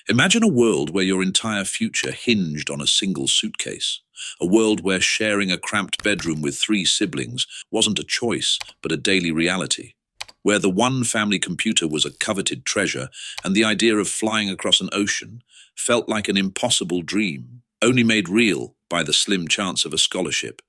Imagine a world where your entire future hinged on a single suitcase. A world where sharing a cramped bedroom with three siblings wasn't a choice, but a daily reality. Where the one family computer was a coveted treasure, and the idea of flying across an ocean felt like an impossible dream, only made real by the slim chance of a scholarship.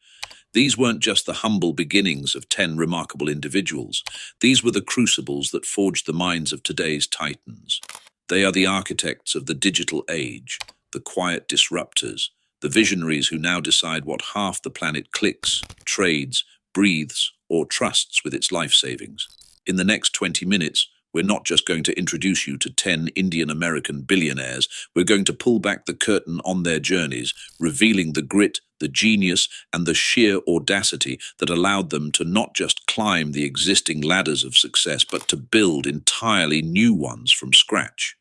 These weren't just the humble beginnings of 10 remarkable individuals. These were the crucibles that forged the minds of today's titans. They are the architects of the digital age, the quiet disruptors, the visionaries who now decide what half the planet clicks, trades, breathes, or trusts with its life savings. In the next 20 minutes, we're not just going to introduce you to 10 Indian American billionaires, we're going to pull back the curtain on their journeys, revealing the grit, the genius, and the sheer audacity that allowed them to not just climb the existing ladders of success, but to build entirely new ones from scratch.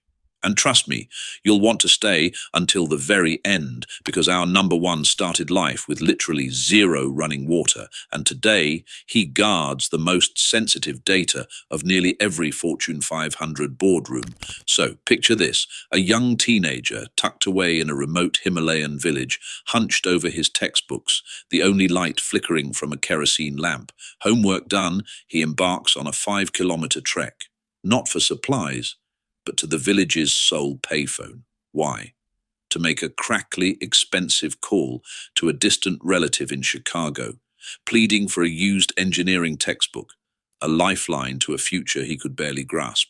And trust me, you'll want to stay until the very end, because our number one started life with literally zero running water, and today he guards the most sensitive data of nearly every Fortune 500 boardroom. So picture this, a young teenager tucked away in a remote Himalayan village, hunched over his textbooks, the only light flickering from a kerosene lamp. Homework done, he embarks on a 5-kilometer trek, not for supplies, but to the village's sole payphone. Why? To make a crackly, expensive call to a distant relative in Chicago, pleading for a used engineering textbook, a lifeline to a future he could barely grasp.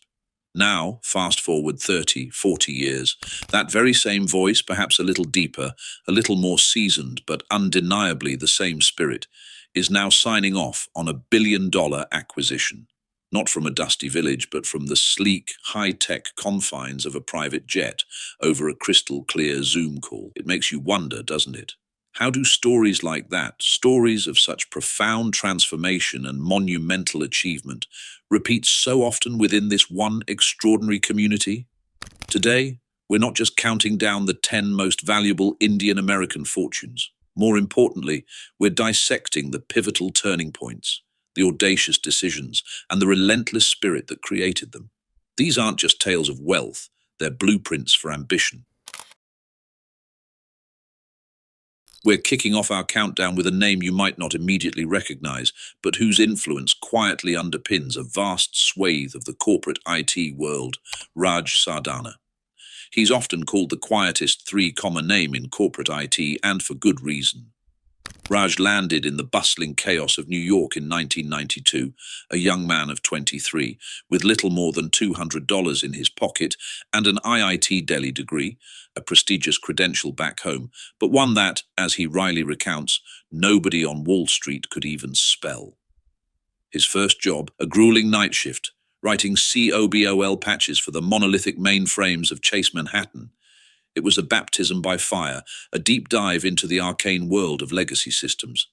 Now, fast forward 30, 40 years, that very same voice, perhaps a little deeper, a little more seasoned, but undeniably the same spirit, is now signing off on a billion-dollar acquisition. Not from a dusty village, but from the sleek, high-tech confines of a private jet over a crystal-clear Zoom call. It makes you wonder, doesn't it? How do stories like that, stories of such profound transformation and monumental achievement, repeat so often within this one extraordinary community? Today, we're not just counting down the 10 most valuable Indian American fortunes. More importantly, we're dissecting the pivotal turning points, the audacious decisions, and the relentless spirit that created them. These aren't just tales of wealth, they're blueprints for ambition. We're kicking off our countdown with a name you might not immediately recognize, but whose influence quietly underpins a vast swathe of the corporate IT world, Raj Sardana. He's often called the quietest three-comma name in corporate IT, and for good reason. Raj landed in the bustling chaos of New York in 1992, a young man of 23, with little more than $200 in his pocket and an IIT Delhi degree, a prestigious credential back home, but one that, as he wryly recounts, nobody on Wall Street could even spell. His first job, a grueling night shift, writing COBOL patches for the monolithic mainframes of Chase Manhattan. It was a baptism by fire, a deep dive into the arcane world of legacy systems.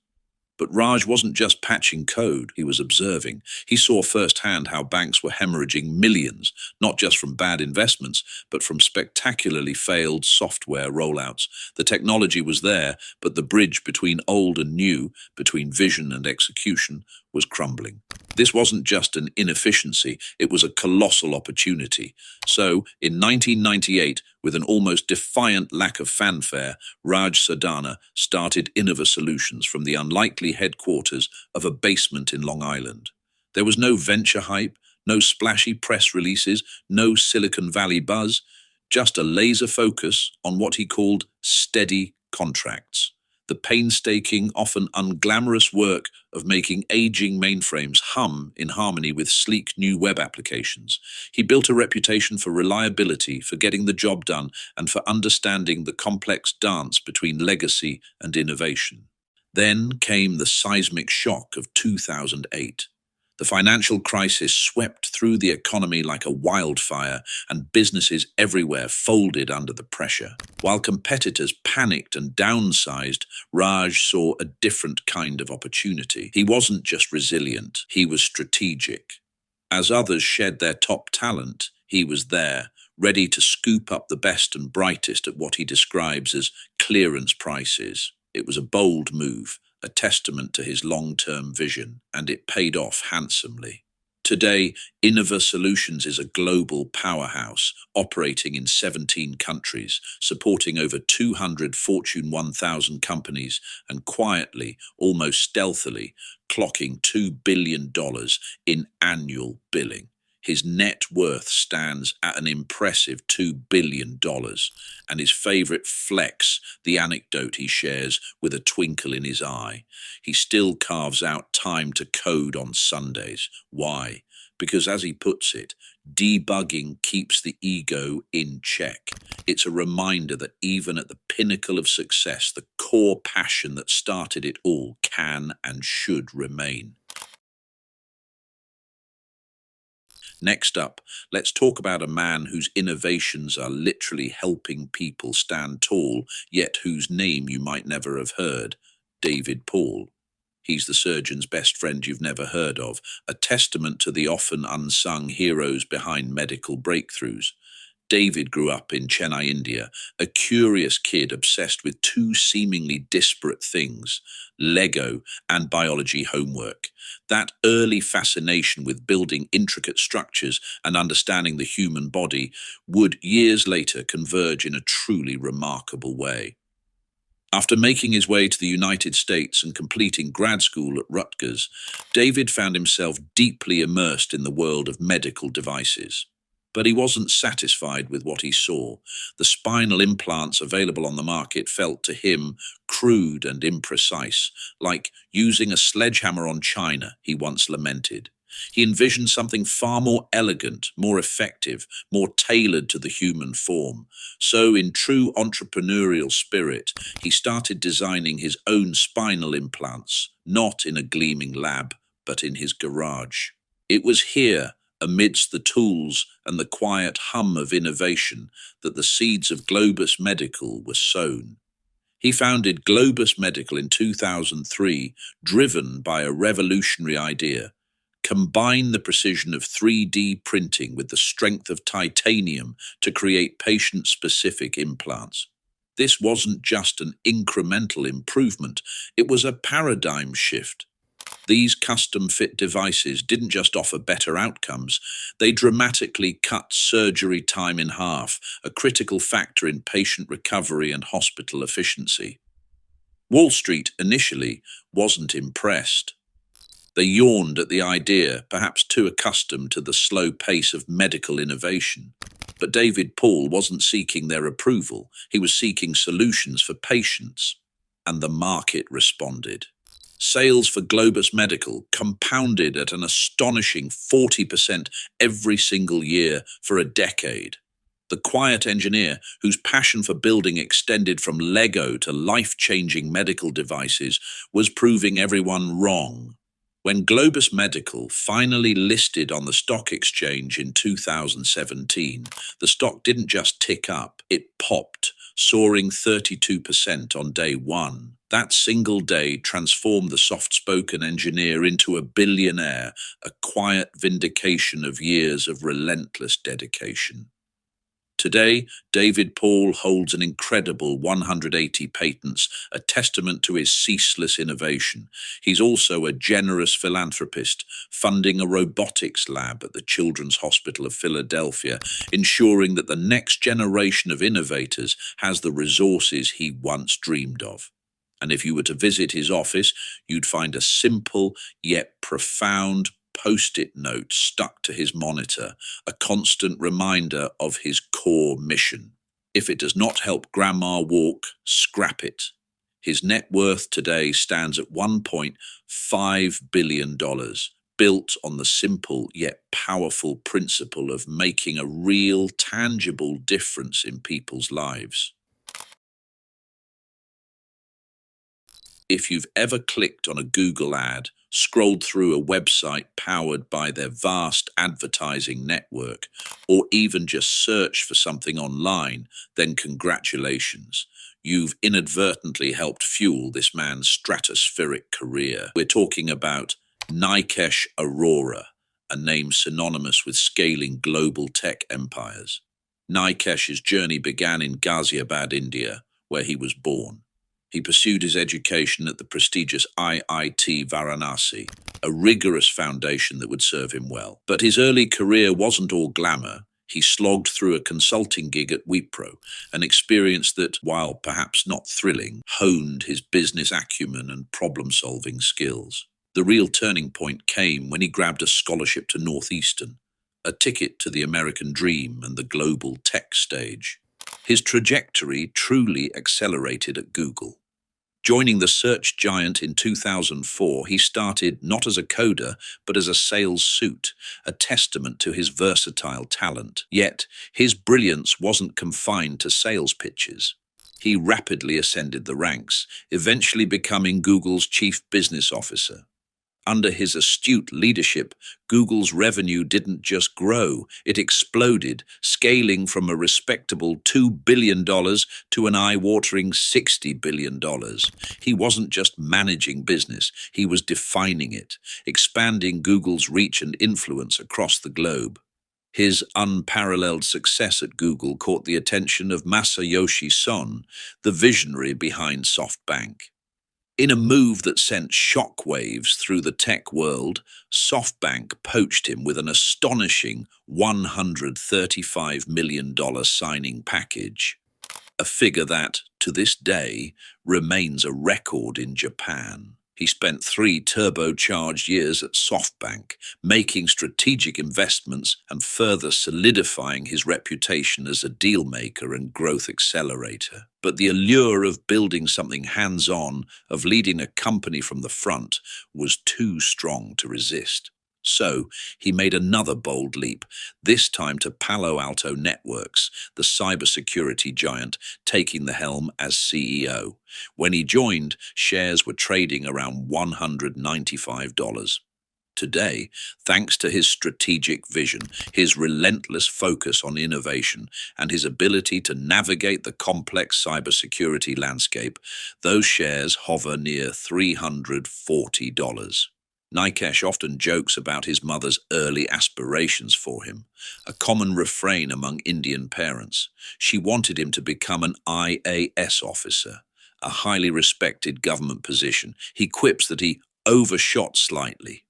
But Raj wasn't just patching code, he was observing. He saw firsthand how banks were hemorrhaging millions, not just from bad investments, but from spectacularly failed software rollouts. The technology was there, but the bridge between old and new, between vision and execution, was crumbling. This wasn't just an inefficiency, it was a colossal opportunity. So, in 1998, with an almost defiant lack of fanfare, Raj Sardana started Innova Solutions from the unlikely headquarters of a basement in Long Island. There was no venture hype, no splashy press releases, no Silicon Valley buzz, just a laser focus on what he called steady contracts. The painstaking, often unglamorous work of making aging mainframes hum in harmony with sleek new web applications. He built a reputation for reliability, for getting the job done, and for understanding the complex dance between legacy and innovation. Then came the seismic shock of 2008. The financial crisis swept through the economy like a wildfire, and businesses everywhere folded under the pressure. While competitors panicked and downsized, Raj saw a different kind of opportunity. He wasn't just resilient, he was strategic. As others shed their top talent, he was there, ready to scoop up the best and brightest at what he describes as clearance prices. It was a bold move, a testament to his long-term vision, and it paid off handsomely. Today, Innova Solutions is a global powerhouse operating in 17 countries, supporting over 200 Fortune 1000 companies and quietly, almost stealthily, clocking $2 billion in annual billing. His net worth stands at an impressive $2 billion, and his favorite flex, the anecdote he shares with a twinkle in his eye. He still carves out time to code on Sundays. Why? Because, as he puts it, debugging keeps the ego in check. It's a reminder that even at the pinnacle of success, the core passion that started it all can and should remain. Next up, let's talk about a man whose innovations are literally helping people stand tall, yet whose name you might never have heard, David Paul. He's the surgeon's best friend you've never heard of, a testament to the often unsung heroes behind medical breakthroughs. David grew up in Chennai, India, a curious kid obsessed with two seemingly disparate things, Lego and biology homework. That early fascination with building intricate structures and understanding the human body would years later converge in a truly remarkable way. After making his way to the United States and completing grad school at Rutgers, David found himself deeply immersed in the world of medical devices. But he wasn't satisfied with what he saw. The spinal implants available on the market felt to him crude and imprecise, like using a sledgehammer on china, he once lamented. He envisioned something far more elegant, more effective, more tailored to the human form. So, in true entrepreneurial spirit, he started designing his own spinal implants, not in a gleaming lab, but in his garage. It was here, amidst the tools and the quiet hum of innovation, that the seeds of Globus Medical were sown. He founded Globus Medical in 2003, driven by a revolutionary idea: combine the precision of 3D printing with the strength of titanium to create patient-specific implants. This wasn't just an incremental improvement, it was a paradigm shift. These custom-fit devices didn't just offer better outcomes, they dramatically cut surgery time in half, a critical factor in patient recovery and hospital efficiency. Wall Street initially wasn't impressed. They yawned at the idea, perhaps too accustomed to the slow pace of medical innovation. But David Paul wasn't seeking their approval, he was seeking solutions for patients. And the market responded. Sales for Globus Medical compounded at an astonishing 40% every single year for a decade. The quiet engineer, whose passion for building extended from Lego to life-changing medical devices, was proving everyone wrong. When Globus Medical finally listed on the stock exchange in 2017, the stock didn't just tick up, it popped, soaring 32% on day one. That single day transformed the soft-spoken engineer into a billionaire, a quiet vindication of years of relentless dedication. Today, David Paul holds an incredible 180 patents, a testament to his ceaseless innovation. He's also a generous philanthropist, funding a robotics lab at the Children's Hospital of Philadelphia, ensuring that the next generation of innovators has the resources he once dreamed of. And if you were to visit his office, you'd find a simple yet profound post-it note stuck to his monitor, a constant reminder of his core mission. If it does not help Grandma walk, scrap it. His net worth today stands at $1.5 billion, built on the simple yet powerful principle of making a real, tangible difference in people's lives. If you've ever clicked on a Google ad, scrolled through a website powered by their vast advertising network, or even just searched for something online, then congratulations. You've inadvertently helped fuel this man's stratospheric career. We're talking about Nikesh Arora, a name synonymous with scaling global tech empires. Nikesh's journey began in Ghaziabad, India, where he was born. He pursued his education at the prestigious IIT Varanasi, a rigorous foundation that would serve him well. But his early career wasn't all glamour. He slogged through a consulting gig at Wipro, an experience that, while perhaps not thrilling, honed his business acumen and problem-solving skills. The real turning point came when he grabbed a scholarship to Northeastern, a ticket to the American dream and the global tech stage. His trajectory truly accelerated at Google. Joining the search giant in 2004, he started not as a coder, but as a sales suit, a testament to his versatile talent. Yet, his brilliance wasn't confined to sales pitches. He rapidly ascended the ranks, eventually becoming Google's chief business officer. Under his astute leadership, Google's revenue didn't just grow, it exploded, scaling from a respectable $2 billion to an eye-watering $60 billion. He wasn't just managing business, he was defining it, expanding Google's reach and influence across the globe. His unparalleled success at Google caught the attention of Masayoshi Son, the visionary behind SoftBank. In a move that sent shockwaves through the tech world, SoftBank poached him with an astonishing $135 million signing package, a figure that, to this day, remains a record in Japan. He spent 3 turbocharged years at SoftBank, making strategic investments and further solidifying his reputation as a deal-maker and growth accelerator. But the allure of building something hands-on, of leading a company from the front, was too strong to resist. So, he made another bold leap, this time to Palo Alto Networks, the cybersecurity giant, taking the helm as CEO. When he joined, shares were trading around $195. Today, thanks to his strategic vision, his relentless focus on innovation, and his ability to navigate the complex cybersecurity landscape, those shares hover near $340. Nikesh often jokes about his mother's early aspirations for him, a common refrain among Indian parents. She wanted him to become an IAS officer, a highly respected government position. He quips that he overshot slightly.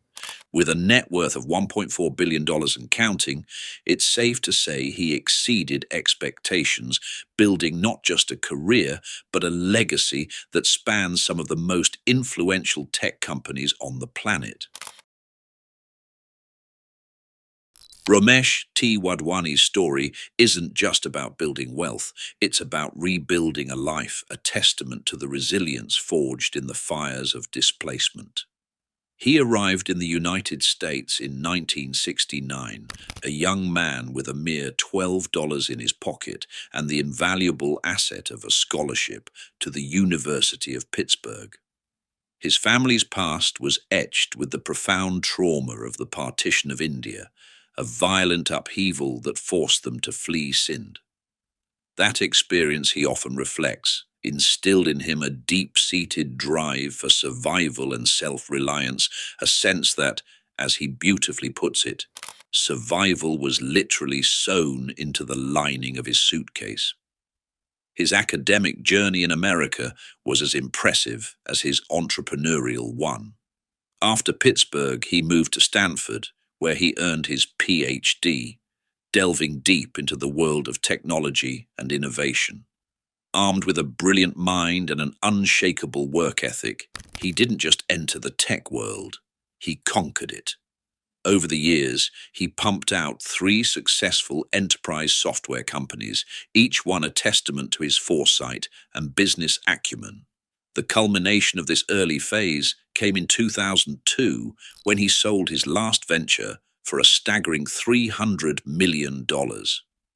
With a net worth of $1.4 billion and counting, it's safe to say he exceeded expectations, building not just a career, but a legacy that spans some of the most influential tech companies on the planet. Ramesh T. Wadhwani's story isn't just about building wealth, it's about rebuilding a life, a testament to the resilience forged in the fires of displacement. He arrived in the United States in 1969, a young man with a mere $12 in his pocket and the invaluable asset of a scholarship to the University of Pittsburgh. His family's past was etched with the profound trauma of the partition of India, a violent upheaval that forced them to flee Sindh. That experience, he often reflects, instilled in him a deep-seated drive for survival and self-reliance, a sense that, as he beautifully puts it, survival was literally sewn into the lining of his suitcase. His academic journey in America was as impressive as his entrepreneurial one. After Pittsburgh, he moved to Stanford, where he earned his PhD, delving deep into the world of technology and innovation. Armed with a brilliant mind and an unshakable work ethic, he didn't just enter the tech world, he conquered it. Over the years, he pumped out 3 successful enterprise software companies, each one a testament to his foresight and business acumen. The culmination of this early phase came in 2002 when he sold his last venture for a staggering $300 million.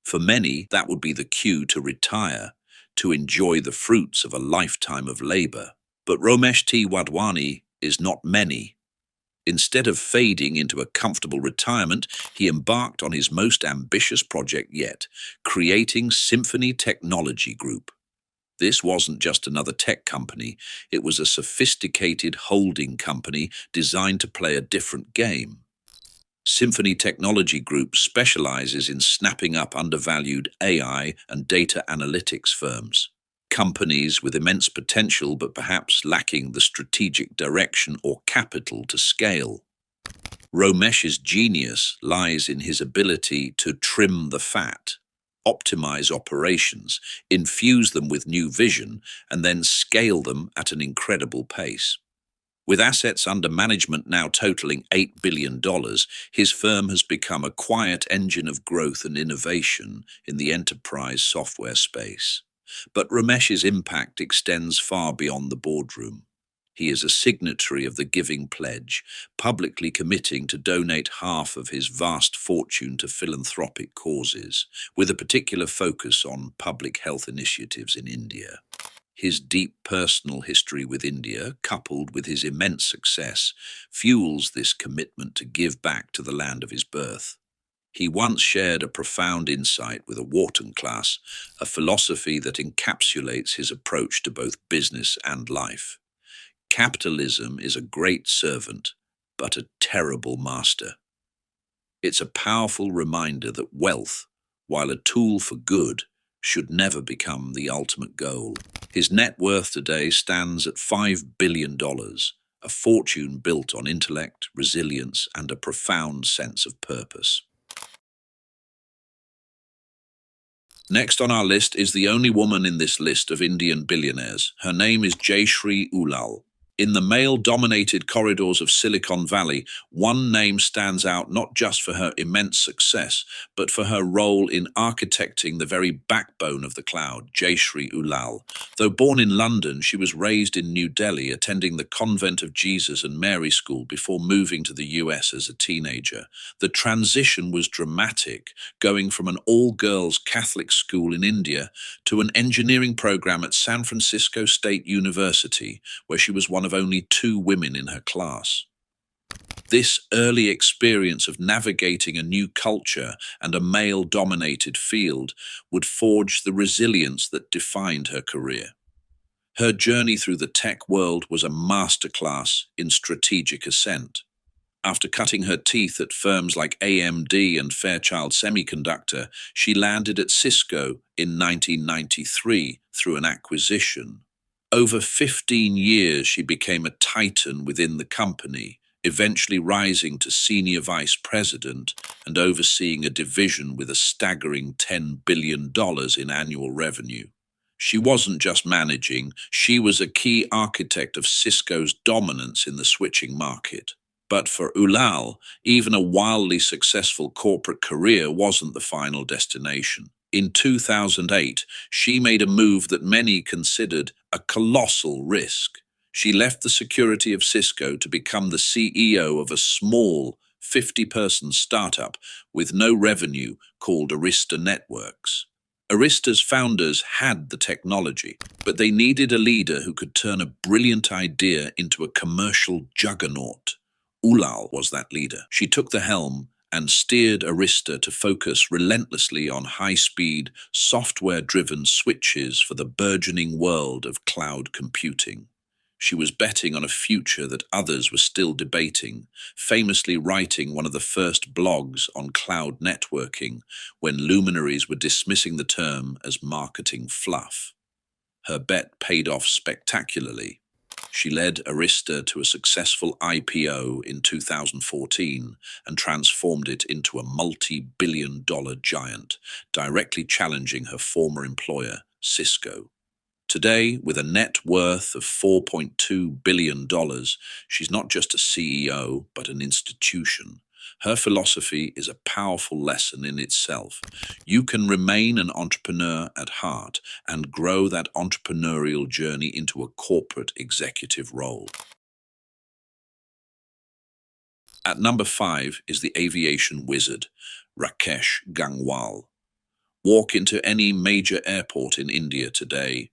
For many, that would be the cue to retire, to enjoy the fruits of a lifetime of labor. But Ramesh T. Wadhwani is not many. Instead of fading into a comfortable retirement, he embarked on his most ambitious project yet, creating Symphony Technology Group. This wasn't just another tech company, it was a sophisticated holding company designed to play a different game. Symphony Technology Group specializes in snapping up undervalued AI and data analytics firms. companies with immense potential but perhaps lacking the strategic direction or capital to scale. Romesh's genius lies in his ability to trim the fat, optimize operations, infuse them with new vision, and then scale them at an incredible pace. With assets under management now totaling $8 billion, his firm has become a quiet engine of growth and innovation in the enterprise software space. But Ramesh's impact extends far beyond the boardroom. He is a signatory of the Giving Pledge, publicly committing to donate half of his vast fortune to philanthropic causes, with a particular focus on public health initiatives in India. His deep personal history with India, coupled with his immense success, fuels this commitment to give back to the land of his birth. He once shared a profound insight with a Wharton class, a philosophy that encapsulates his approach to both business and life. Capitalism is a great servant, but a terrible master. It's a powerful reminder that wealth, while a tool for good, should never become the ultimate goal. His net worth today stands at $5 billion, a fortune built on intellect, resilience, and a profound sense of purpose. Next on our list is the only woman in this list of Indian billionaires. Her name is Jayashree Ullal. In the male-dominated corridors of Silicon Valley, one name stands out not just for her immense success, but for her role in architecting the very backbone of the cloud, Jayashree Ullal. Though born in London, she was raised in New Delhi, attending the Convent of Jesus and Mary School before moving to the US as a teenager. The transition was dramatic, going from an all-girls Catholic school in India to an engineering program at San Francisco State University, where she was one of only 2 women in her class. This early experience of navigating a new culture and a male-dominated field would forge the resilience that defined her career. Her journey through the tech world was a masterclass in strategic ascent. After cutting her teeth at firms like AMD and Fairchild Semiconductor, she landed at Cisco in 1993 through an acquisition. Over 15 years, she became a titan within the company, eventually rising to senior vice president and overseeing a division with a staggering $10 billion in annual revenue. She wasn't just managing, she was a key architect of Cisco's dominance in the switching market. But for Ullal, even a wildly successful corporate career wasn't the final destination. In 2008, she made a move that many considered a colossal risk. She left the security of Cisco to become the CEO of a small 50-person startup with no revenue called Arista Networks. Arista's founders had the technology, but they needed a leader who could turn a brilliant idea into a commercial juggernaut. Ullal was that leader. She took the helm and steered Arista to focus relentlessly on high-speed, software-driven switches for the burgeoning world of cloud computing. She was betting on a future that others were still debating, famously writing one of the first blogs on cloud networking when luminaries were dismissing the term as marketing fluff. Her bet paid off spectacularly. She led Arista to a successful IPO in 2014 and transformed it into a multi-billion-dollar giant, directly challenging her former employer, Cisco. Today, with a net worth of $4.2 billion, she's not just a CEO, but an institution. Her philosophy is a powerful lesson in itself. You can remain an entrepreneur at heart and grow that entrepreneurial journey into a corporate executive role. At number 5 is the aviation wizard, Rakesh Gangwal. Walk into any major airport in India today,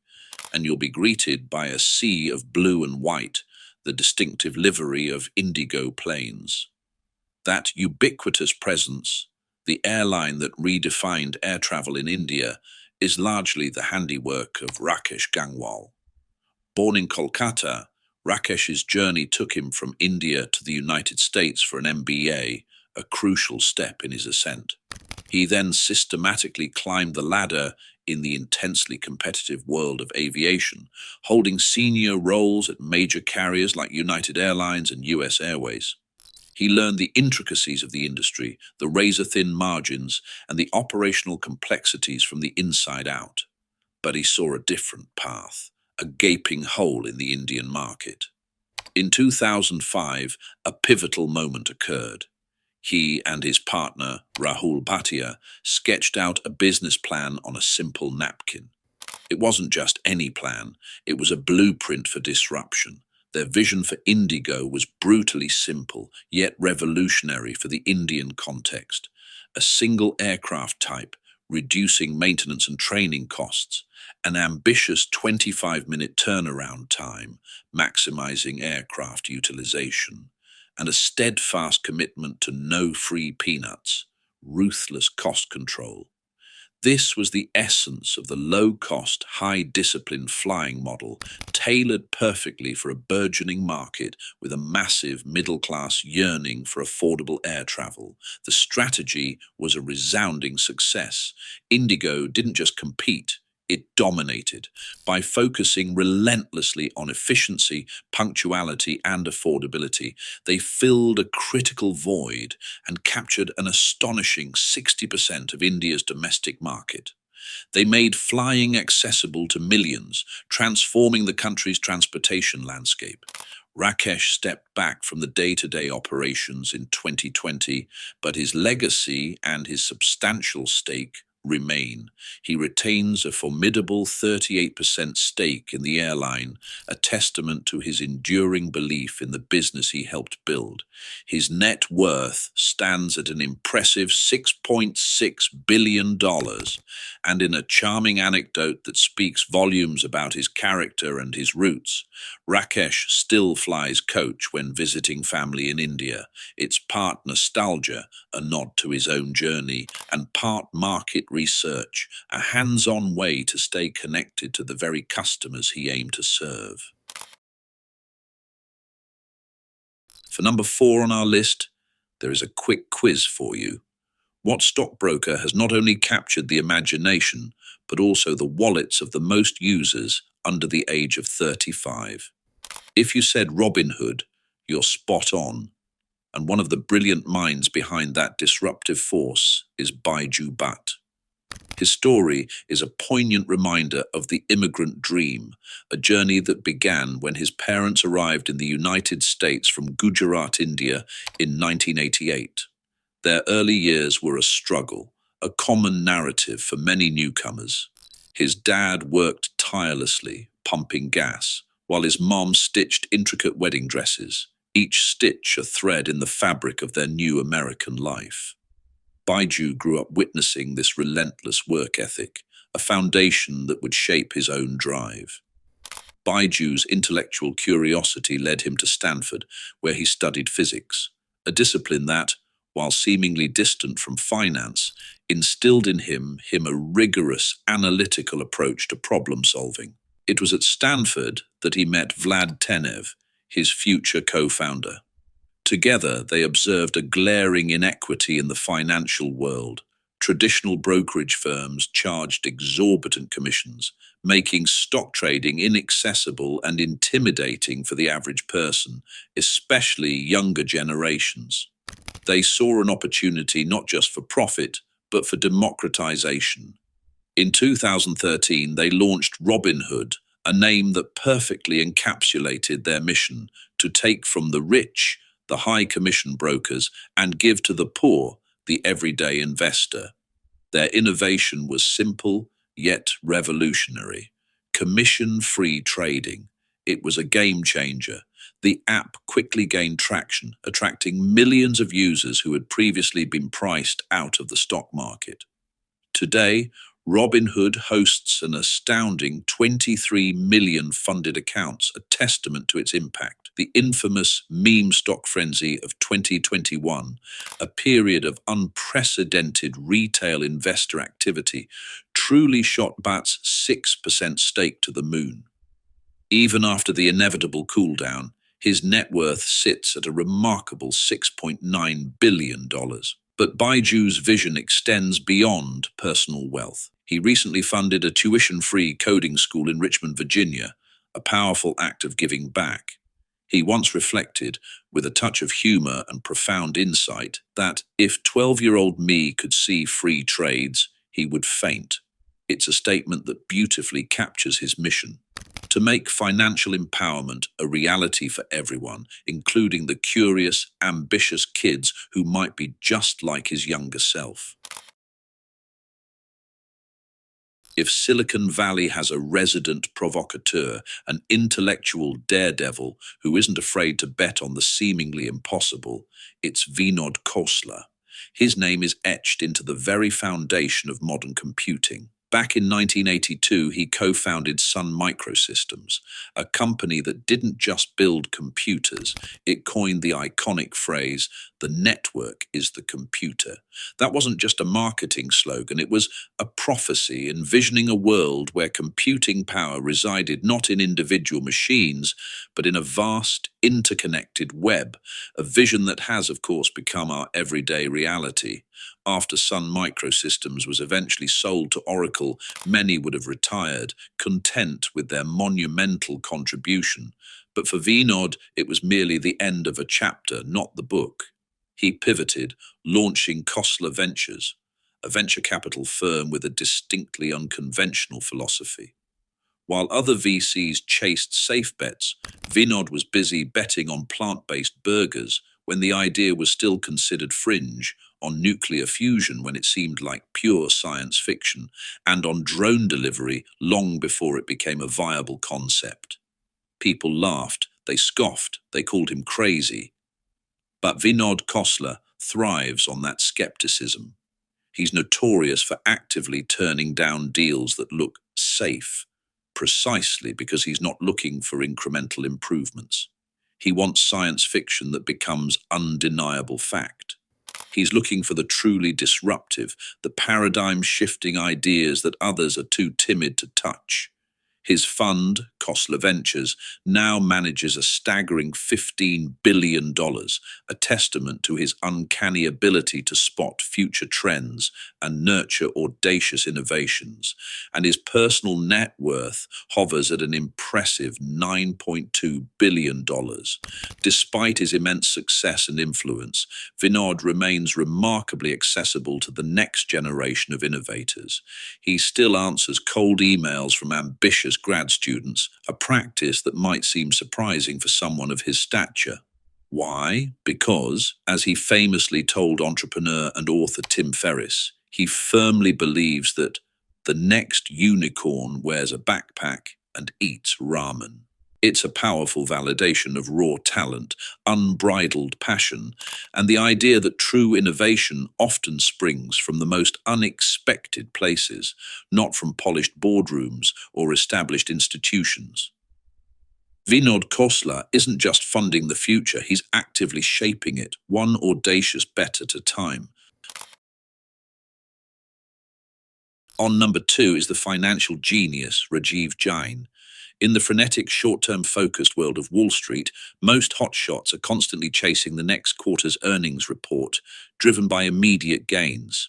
and you'll be greeted by a sea of blue and white, the distinctive livery of Indigo planes. That ubiquitous presence, the airline that redefined air travel in India, is largely the handiwork of Rakesh Gangwal. Born in Kolkata, Rakesh's journey took him from India to the United States for an MBA, a crucial step in his ascent. He then systematically climbed the ladder in the intensely competitive world of aviation, holding senior roles at major carriers like United Airlines and US Airways. He learned the intricacies of the industry, the razor-thin margins, and the operational complexities from the inside out. But he saw a different path, a gaping hole in the Indian market. In 2005, a pivotal moment occurred. He and his partner, Rahul Bhatia, sketched out a business plan on a simple napkin. It wasn't just any plan, it was a blueprint for disruption. Their vision for Indigo was brutally simple, yet revolutionary for the Indian context. A single aircraft type, reducing maintenance and training costs, an ambitious 25-minute turnaround time, maximizing aircraft utilization, and a steadfast commitment to no free peanuts, ruthless cost control. This was the essence of the low-cost, high-discipline flying model, tailored perfectly for a burgeoning market with a massive middle-class yearning for affordable air travel. The strategy was a resounding success. Indigo didn't just compete, it dominated by focusing relentlessly on efficiency, punctuality, and affordability. They filled a critical void and captured an astonishing 60% of India's domestic market. They made flying accessible to millions, transforming the country's transportation landscape. Rakesh stepped back from the day-to-day operations in 2020, but his legacy and his substantial stake remain. He retains a formidable 38% stake in the airline, a testament to his enduring belief in the business he helped build. His net worth stands at an impressive $6.6 billion, and in a charming anecdote that speaks volumes about his character and his roots, Rakesh still flies coach when visiting family in India. It's part nostalgia, a nod to his own journey, and part market research, a hands-on way to stay connected to the very customers he aimed to serve. For number 4 on our list, there is a quick quiz for you. What stockbroker has not only captured the imagination, but also the wallets of the most users under the age of 35? If you said Robinhood, you're spot on. And one of the brilliant minds behind that disruptive force is Baiju Bhatt. His story is a poignant reminder of the immigrant dream, a journey that began when his parents arrived in the United States from Gujarat, India, in 1988. Their early years were a struggle, a common narrative for many newcomers. His dad worked tirelessly, pumping gas, while his mom stitched intricate wedding dresses, each stitch a thread in the fabric of their new American life. Baiju grew up witnessing this relentless work ethic, a foundation that would shape his own drive. Baiju's intellectual curiosity led him to Stanford, where he studied physics, a discipline that, while seemingly distant from finance, instilled in him a rigorous, analytical approach to problem solving. It was at Stanford that he met Vlad Tenev, his future co-founder. Together, they observed a glaring inequity in the financial world. Traditional brokerage firms charged exorbitant commissions, making stock trading inaccessible and intimidating for the average person, especially younger generations. They saw an opportunity not just for profit, but for democratization. In 2013, they launched Robinhood, a name that perfectly encapsulated their mission to take from the rich, the high commission brokers, and give to the poor, the everyday investor. Their innovation was simple, yet revolutionary. Commission-free trading. It was a game changer. The app quickly gained traction, attracting millions of users who had previously been priced out of the stock market. Today, Robinhood hosts an astounding 23 million funded accounts, a testament to its impact. The infamous meme stock frenzy of 2021, a period of unprecedented retail investor activity, truly shot Bhatt's 6% stake to the moon. Even after the inevitable cooldown, his net worth sits at a remarkable $6.9 billion. But Baiju's vision extends beyond personal wealth. He recently funded a tuition-free coding school in Richmond, Virginia, a powerful act of giving back. He once reflected, with a touch of humor and profound insight, that if 12-year-old me could see free trades, he would faint. It's a statement that beautifully captures his mission: to make financial empowerment a reality for everyone, including the curious, ambitious kids who might be just like his younger self. If Silicon Valley has a resident provocateur, an intellectual daredevil who isn't afraid to bet on the seemingly impossible, it's Vinod Khosla. His name is etched into the very foundation of modern computing. Back in 1982, he co-founded Sun Microsystems, a company that didn't just build computers. It coined the iconic phrase, "The network is the computer." That wasn't just a marketing slogan, it was a prophecy envisioning a world where computing power resided not in individual machines, but in a vast, interconnected web, a vision that has, of course, become our everyday reality. After Sun Microsystems was eventually sold to Oracle, many would have retired, content with their monumental contribution. But for Vinod, it was merely the end of a chapter, not the book. He pivoted, launching Khosla Ventures, a venture capital firm with a distinctly unconventional philosophy. While other VCs chased safe bets, Vinod was busy betting on plant-based burgers when the idea was still considered fringe, on nuclear fusion when it seemed like pure science fiction, and on drone delivery long before it became a viable concept. People laughed, they scoffed, they called him crazy. But Vinod Khosla thrives on that skepticism. He's notorious for actively turning down deals that look safe, precisely because he's not looking for incremental improvements. He wants science fiction that becomes undeniable fact. He's looking for the truly disruptive, the paradigm-shifting ideas that others are too timid to touch. His fund, Khosla Ventures, now manages a staggering $15 billion, a testament to his uncanny ability to spot future trends and nurture audacious innovations. And his personal net worth hovers at an impressive $9.2 billion. Despite his immense success and influence, Vinod remains remarkably accessible to the next generation of innovators. He still answers cold emails from ambitious grad students, a practice that might seem surprising for someone of his stature. Why? Because, as he famously told entrepreneur and author Tim Ferriss, he firmly believes that the next unicorn wears a backpack and eats ramen. It's a powerful validation of raw talent, unbridled passion, and the idea that true innovation often springs from the most unexpected places, not from polished boardrooms or established institutions. Vinod Khosla isn't just funding the future, he's actively shaping it, one audacious bet at a time. On number 2 is the financial genius Rajiv Jain. In the frenetic, short-term focused world of Wall Street, most hotshots are constantly chasing the next quarter's earnings report, driven by immediate gains.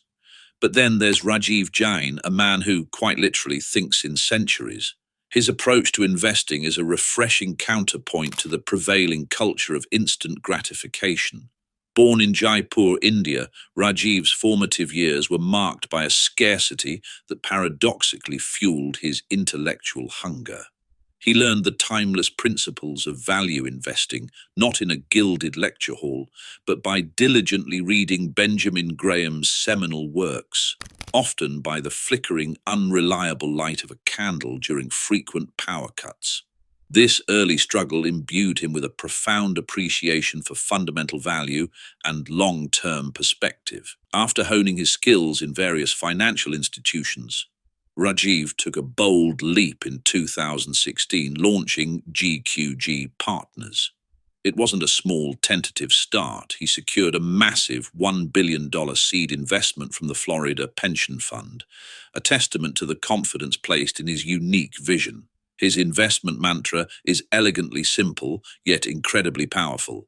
But then there's Rajiv Jain, a man who, quite literally, thinks in centuries. His approach to investing is a refreshing counterpoint to the prevailing culture of instant gratification. Born in Jaipur, India, Rajiv's formative years were marked by a scarcity that paradoxically fueled his intellectual hunger. He learned the timeless principles of value investing, not in a gilded lecture hall, but by diligently reading Benjamin Graham's seminal works, often by the flickering, unreliable light of a candle during frequent power cuts. This early struggle imbued him with a profound appreciation for fundamental value and long-term perspective. After honing his skills in various financial institutions, Rajiv took a bold leap in 2016, launching GQG Partners. It wasn't a small, tentative start. He secured a massive $1 billion seed investment from the Florida Pension Fund, a testament to the confidence placed in his unique vision. His investment mantra is elegantly simple, yet incredibly powerful.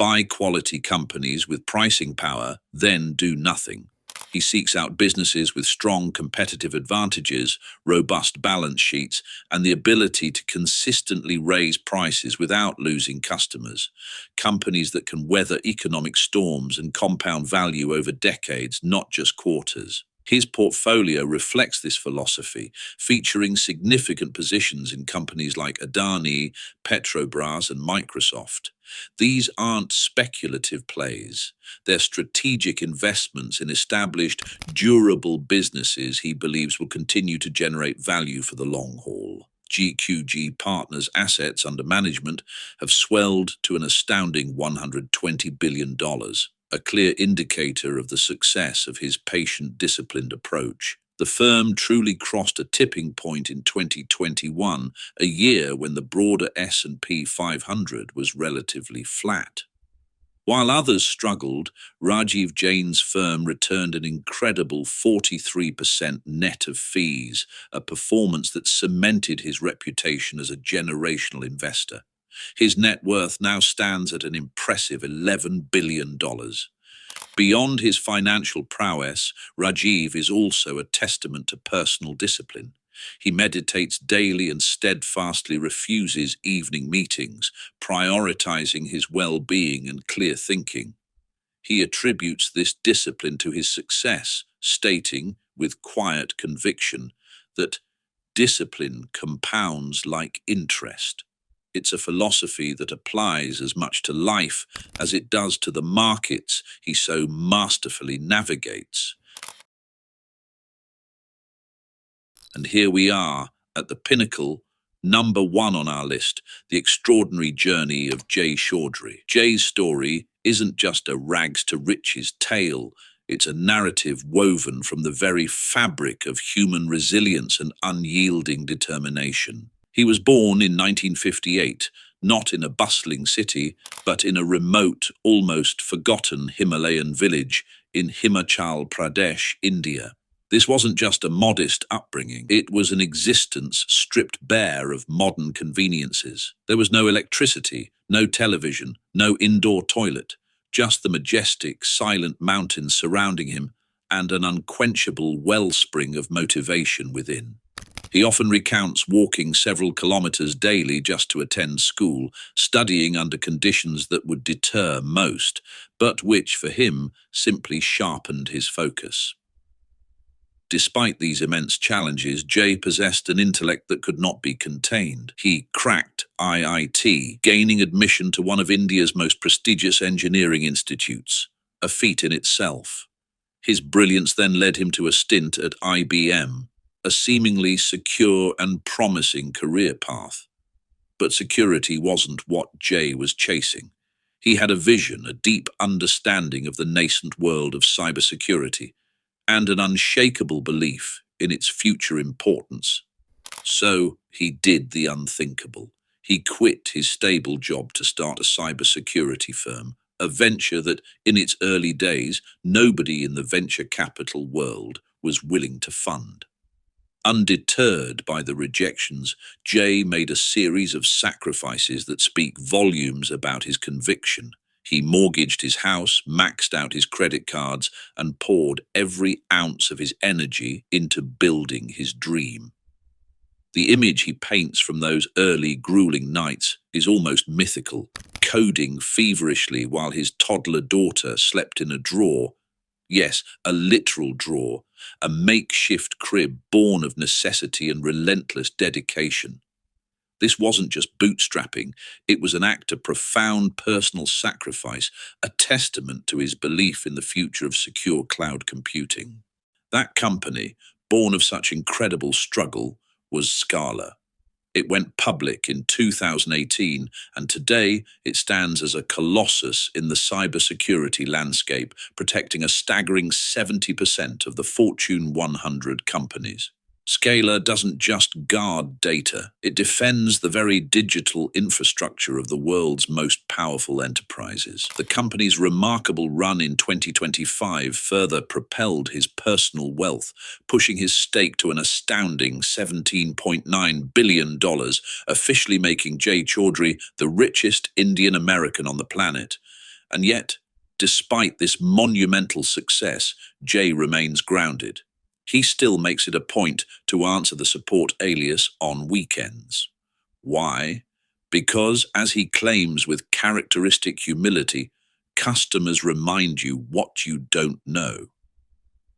buy quality companies with pricing power, then do nothing. He seeks out businesses with strong competitive advantages, robust balance sheets, and the ability to consistently raise prices without losing customers. Companies that can weather economic storms and compound value over decades, not just quarters. His portfolio reflects this philosophy, featuring significant positions in companies like Adani, Petrobras, and Microsoft. These aren't speculative plays. They're strategic investments in established, durable businesses he believes will continue to generate value for the long haul. GQG Partners' assets under management have swelled to an astounding $120 billion, a clear indicator of the success of his patient, disciplined approach. The firm truly crossed a tipping point in 2021, a year when the broader S&P 500 was relatively flat. While others struggled, Rajiv Jain's firm returned an incredible 43% net of fees, a performance that cemented his reputation as a generational investor. His net worth now stands at an impressive $11 billion. Beyond his financial prowess, Rajiv is also a testament to personal discipline. He meditates daily and steadfastly refuses evening meetings, prioritizing his well-being and clear thinking. He attributes this discipline to his success, stating, with quiet conviction, that discipline compounds like interest. It's a philosophy that applies as much to life as it does to the markets he so masterfully navigates. And here we are, at the pinnacle, number one on our list, the extraordinary journey of Jay Chaudhry. Jay's story isn't just a rags to riches tale, it's a narrative woven from the very fabric of human resilience and unyielding determination. He was born in 1958, not in a bustling city, but in a remote, almost forgotten Himalayan village in Himachal Pradesh, India. This wasn't just a modest upbringing, it was an existence stripped bare of modern conveniences. There was no electricity, no television, no indoor toilet, just the majestic, silent mountains surrounding him and an unquenchable wellspring of motivation within. He often recounts walking several kilometers daily just to attend school, studying under conditions that would deter most, but which, for him, simply sharpened his focus. Despite these immense challenges, Jay possessed an intellect that could not be contained. He cracked IIT, gaining admission to one of India's most prestigious engineering institutes, a feat in itself. His brilliance then led him to a stint at IBM, a seemingly secure and promising career path. But security wasn't what Jay was chasing. He had a vision, a deep understanding of the nascent world of cybersecurity, and an unshakable belief in its future importance. So he did the unthinkable. He quit his stable job to start a cybersecurity firm, a venture that, in its early days, nobody in the venture capital world was willing to fund. Undeterred by the rejections, Jay made a series of sacrifices that speak volumes about his conviction. He mortgaged his house, maxed out his credit cards, and poured every ounce of his energy into building his dream. The image he paints from those early, grueling nights is almost mythical, coding feverishly while his toddler daughter slept in a drawer. Yes, a literal drawer, a makeshift crib born of necessity and relentless dedication. This wasn't just bootstrapping, it was an act of profound personal sacrifice, a testament to his belief in the future of secure cloud computing. That company, born of such incredible struggle, was Scala. It went public in 2018, and today it stands as a colossus in the cybersecurity landscape, protecting a staggering 70% of the Fortune 100 companies. Scala doesn't just guard data, it defends the very digital infrastructure of the world's most powerful enterprises. The company's remarkable run in 2025 further propelled his personal wealth, pushing his stake to an astounding $17.9 billion, officially making Jay Chaudhry the richest Indian American on the planet. And yet, despite this monumental success, Jay remains grounded. He still makes it a point to answer the support alias on weekends. Why? Because, as he claims with characteristic humility, customers remind you what you don't know.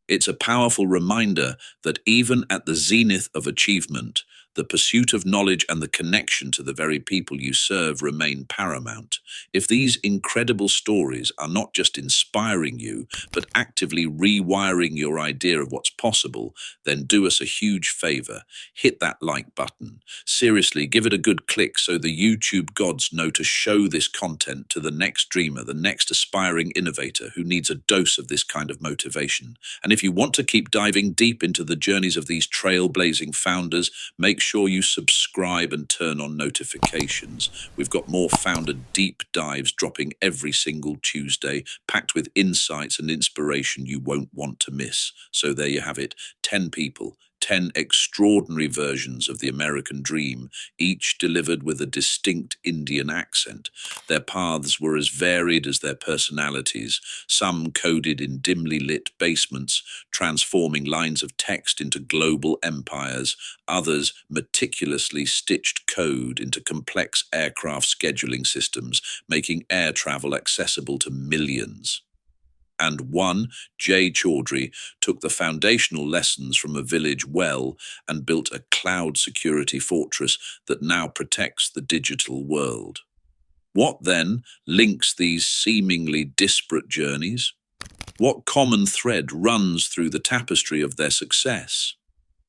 It's a powerful reminder that even at the zenith of achievement, the pursuit of knowledge and the connection to the very people you serve remain paramount. If these incredible stories are not just inspiring you, but actively rewiring your idea of what's possible, then do us a huge favor. Hit that like button. Seriously, give it a good click so the YouTube gods know to show this content to the next dreamer, the next aspiring innovator who needs a dose of this kind of motivation. And if you want to keep diving deep into the journeys of these trailblazing founders, make sure you subscribe and turn on notifications. We've got more founder deep dives dropping every single Tuesday, packed with insights and inspiration you won't want to miss. So there you have it, 10 people, 10 extraordinary versions of the American dream, each delivered with a distinct Indian accent. Their paths were as varied as their personalities, some coded in dimly lit basements, transforming lines of text into global empires, others meticulously stitched code into complex aircraft scheduling systems, making air travel accessible to millions. And one, Jay Chaudhry, took the foundational lessons from a village well and built a cloud security fortress that now protects the digital world. What then links these seemingly disparate journeys? What common thread runs through the tapestry of their success?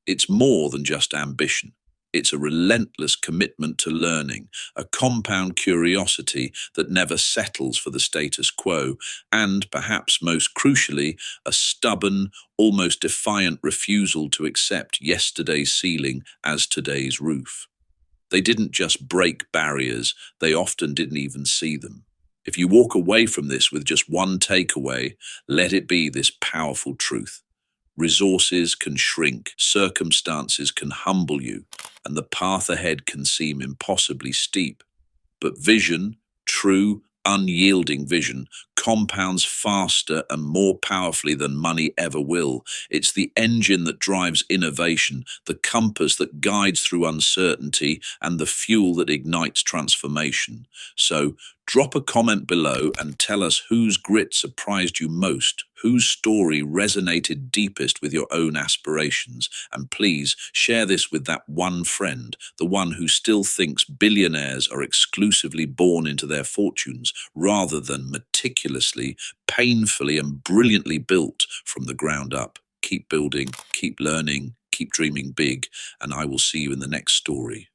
It's more than just ambition. It's a relentless commitment to learning, a compound curiosity that never settles for the status quo, and, perhaps most crucially, a stubborn, almost defiant refusal to accept yesterday's ceiling as today's roof. They didn't just break barriers, they often didn't even see them. If you walk away from this with just one takeaway, let it be this powerful truth. Resources can shrink, circumstances can humble you, and the path ahead can seem impossibly steep. But vision, true, unyielding vision, compounds faster and more powerfully than money ever will. It's the engine that drives innovation, the compass that guides through uncertainty, and the fuel that ignites transformation. So, drop a comment below and tell us whose grit surprised you most, whose story resonated deepest with your own aspirations. And please share this with that one friend, the one who still thinks billionaires are exclusively born into their fortunes rather than meticulously, painfully, and brilliantly built from the ground up. Keep building, keep learning, keep dreaming big, and I will see you in the next story.